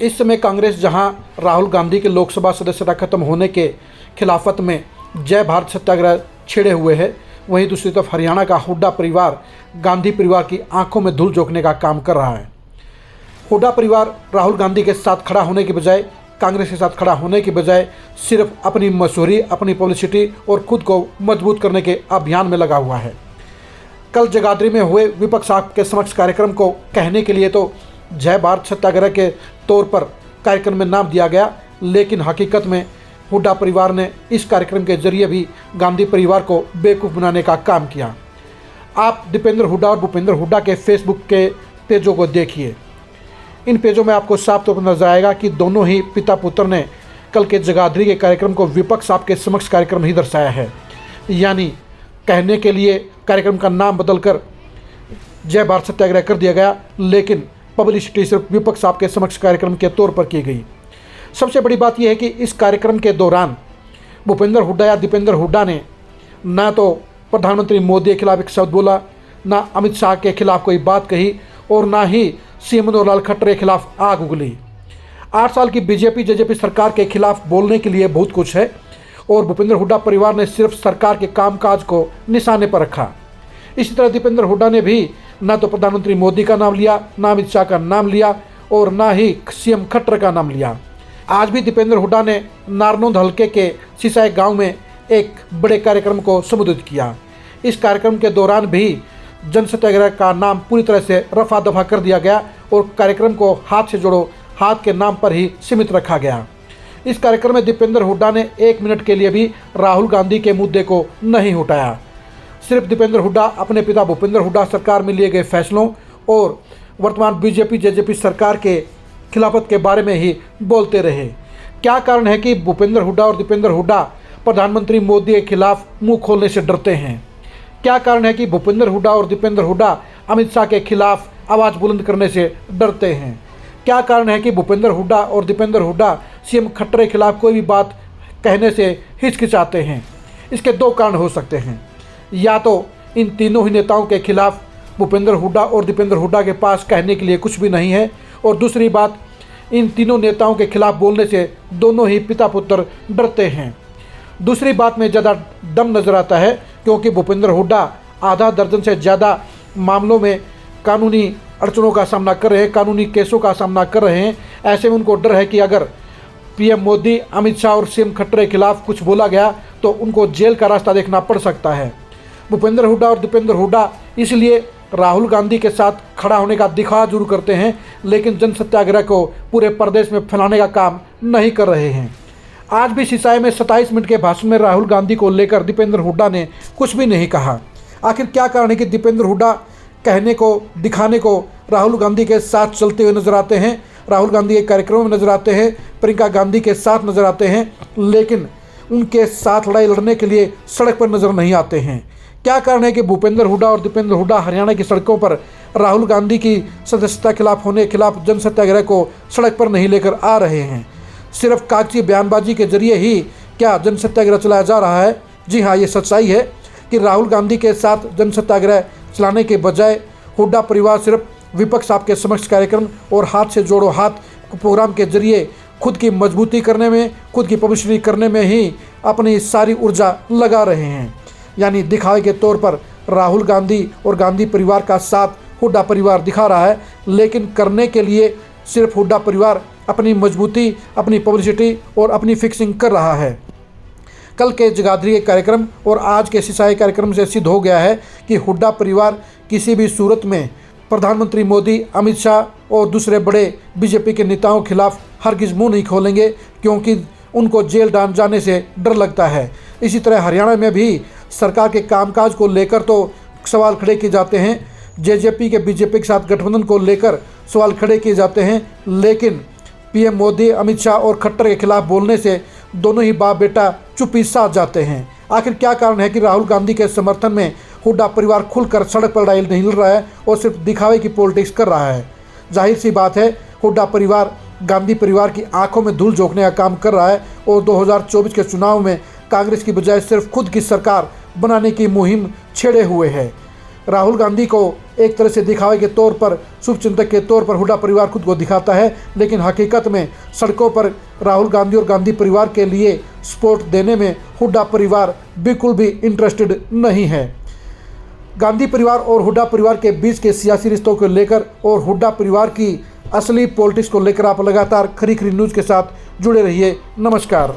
इस समय कांग्रेस जहां राहुल गांधी के लोकसभा सदस्यता खत्म होने के खिलाफत में जय भारत सत्याग्रह छेड़े हुए है, वहीं दूसरी तरफ हरियाणा का हुड्डा परिवार गांधी परिवार की आंखों में धूल झोंकने का काम कर रहा है। हुड्डा परिवार राहुल गांधी के साथ खड़ा होने के बजाय, कांग्रेस के साथ खड़ा होने के बजाय सिर्फ अपनी मशहूरी, अपनी पब्लिसिटी और खुद को मजबूत करने के अभियान में लगा हुआ है। कल जगाधरी में हुए विपक्ष के समक्ष कार्यक्रम को कहने के लिए तो जय भारत सत्याग्रह के तौर पर कार्यक्रम में नाम दिया गया, लेकिन हकीकत में हुड्डा परिवार ने इस कार्यक्रम के जरिए भी गांधी परिवार को बेवकूफ़ बनाने का काम किया। आप दीपेंद्र हुड्डा और भूपेंद्र हुड्डा के फेसबुक के पेजों को देखिए। इन पेजों में आपको साफ तौर पर नजर आएगा कि दोनों ही पिता पुत्र ने कल के जगाधरी के कार्यक्रम को विपक्ष के समक्ष कार्यक्रम ही दर्शाया है। यानी कहने के लिए कार्यक्रम का नाम बदलकर जय भारत सत्याग्रह कर दिया गया, लेकिन पब्लिसिटी सिर्फ विपक्ष के समक्ष कार्यक्रम के तौर पर की गई। सबसे बड़ी बात यह है कि इस कार्यक्रम के दौरान भूपेंद्र हुड्डा या दीपेंद्र हुड्डा ने ना तो प्रधानमंत्री मोदी के खिलाफ एक शब्द बोला, ना अमित शाह के खिलाफ कोई बात कही, और ना ही सीएम मनोहर लाल खट्टर के खिलाफ आग उगली। 8 साल की बीजेपी सरकार के खिलाफ बोलने के लिए बहुत कुछ है, और भूपेंद्र हुड्डा परिवार ने सिर्फ सरकार के कामकाज को निशाने पर रखा। इसी तरह दीपेंद्र हुड्डा ने भी ना तो प्रधानमंत्री मोदी का नाम लिया, ना अमित शाह का नाम लिया, और ना ही सीएम खट्टर का नाम लिया। आज भी दीपेंद्र हुड्डा ने नारनौंद हल्के के सिसाई गांव में एक बड़े कार्यक्रम को संबोधित किया। इस कार्यक्रम के दौरान भी जन सत्याग्रह का नाम पूरी तरह से रफा दफा कर दिया गया और कार्यक्रम को हाथ से जोड़ो हाथ के नाम पर ही सीमित रखा गया। इस कार्यक्रम में दीपेंद्र हुड्डा ने 1 मिनट के लिए भी राहुल गांधी के मुद्दे को नहीं उठाया। सिर्फ दीपेंद्र हुड्डा अपने पिता भूपेंद्र हुड्डा सरकार में लिए गए फैसलों और वर्तमान बीजेपी सरकार के खिलाफत के बारे में ही बोलते रहे। क्या कारण है कि भूपेंद्र हुड्डा और दीपेंद्र हुड्डा प्रधानमंत्री मोदी के खिलाफ मुंह खोलने से डरते हैं? क्या कारण है कि भूपेंद्र हुड्डा और दीपेंद्र हुड्डा अमित शाह के खिलाफ आवाज़ बुलंद करने से डरते हैं? क्या कारण है कि भूपेंद्र हुड्डा और दीपेंद्र हुड्डा सीएम खट्टर के खिलाफ कोई भी बात कहने से हिचकिचाते हैं? इसके 2 कारण हो सकते हैं। या तो इन तीनों ही नेताओं के खिलाफ भूपेंद्र हुड्डा और दीपेंद्र हुड्डा के पास कहने के लिए कुछ भी नहीं है, और दूसरी बात, इन तीनों नेताओं के खिलाफ बोलने से दोनों ही पिता पुत्र डरते हैं। दूसरी बात में ज़्यादा दम नज़र आता है, क्योंकि भूपेंद्र हुड्डा आधा दर्जन से ज़्यादा मामलों में कानूनी अड़चनों का सामना कर रहे हैं, कानूनी केसों का सामना कर रहे हैं। ऐसे में उनको डर है कि अगर पीएम मोदी, अमित शाह और सीएम खट्टर के खिलाफ कुछ बोला गया तो उनको जेल का रास्ता देखना पड़ सकता है। भूपेंद्र हुड्डा और दीपेंद्र हुड्डा इसलिए राहुल गांधी के साथ खड़ा होने का दिखावा जरूर करते हैं, लेकिन जन सत्याग्रह को पूरे प्रदेश में फैलाने का काम नहीं कर रहे हैं। आज भी सिसाई में 27 मिनट के भाषण में राहुल गांधी को लेकर दीपेंद्र हुड्डा ने कुछ भी नहीं कहा। आखिर क्या कारण है कि दीपेंद्र हुड्डा कहने को, दिखाने को राहुल गांधी के साथ चलते हुए नजर आते हैं, राहुल गांधी के कार्यक्रमों में नजर आते हैं, प्रियंका गांधी के साथ नजर आते हैं, लेकिन उनके साथ लड़ाई लड़ने के लिए सड़क पर नजर नहीं आते हैं? क्या कारण है कि भूपेंद्र हुड्डा और दीपेंद्र हुड्डा हरियाणा की सड़कों पर राहुल गांधी की सदस्यता खिलाफ जन सत्याग्रह को सड़क पर नहीं लेकर आ रहे हैं? सिर्फ कागजी बयानबाजी के जरिए ही क्या जन सत्याग्रह चलाया जा रहा है? जी हाँ, ये सच्चाई है कि राहुल गांधी के साथ जन सत्याग्रह चलाने के बजाय हुड्डा परिवार सिर्फ विपक्ष के समक्ष कार्यक्रम और हाथ से जोड़ो हाथ प्रोग्राम के जरिए खुद की मजबूती करने में, खुद की पब्लिसिटी करने में ही अपनी सारी ऊर्जा लगा रहे हैं। यानी दिखावे के तौर पर राहुल गांधी और गांधी परिवार का साथ हुड्डा परिवार दिखा रहा है, लेकिन करने के लिए सिर्फ हुड्डा परिवार अपनी मजबूती, अपनी पब्लिसिटी और अपनी फिक्सिंग कर रहा है। कल के जगाधरी के कार्यक्रम और आज के सिसाई कार्यक्रम से सिद्ध हो गया है कि हुड्डा परिवार किसी भी सूरत में प्रधानमंत्री मोदी, अमित शाह और दूसरे बड़े बीजेपी के नेताओं के खिलाफ हरगिज़ मुंह नहीं खोलेंगे, क्योंकि उनको जेल डाल जाने से डर लगता है। इसी तरह हरियाणा में भी सरकार के कामकाज को लेकर तो सवाल खड़े किए जाते हैं, जेजेपी के बीजेपी के साथ गठबंधन को लेकर सवाल खड़े किए जाते हैं, लेकिन पीएम मोदी, अमित शाह और खट्टर के खिलाफ बोलने से दोनों ही बाप बेटा चुप्पी साध जाते हैं। आखिर क्या कारण है कि राहुल गांधी के समर्थन में हुड्डा परिवार खुलकर सड़क पर लड़ाई नहीं लड़ रहा है और सिर्फ दिखावे की पॉलिटिक्स कर रहा है? जाहिर सी बात है, हुड्डा परिवार गांधी परिवार की आंखों में धूल झोंकने का काम कर रहा है और 2024 के चुनाव में कांग्रेस की बजाय सिर्फ खुद की सरकार बनाने की मुहिम छेड़े हुए है। राहुल गांधी को एक तरह से दिखावे के तौर पर, शुभचिंतक के तौर पर हुड्डा परिवार खुद को दिखाता है, लेकिन हकीकत में सड़कों पर राहुल गांधी और गांधी परिवार के लिए सपोर्ट देने में हुड्डा परिवार बिल्कुल भी इंटरेस्टेड नहीं है। गांधी परिवार और हुड्डा परिवार के बीच के सियासी रिश्तों को लेकर और हुड्डा परिवार की असली पॉलिटिक्स को लेकर आप लगातार खरी खरी न्यूज़ के साथ जुड़े रहिए। नमस्कार।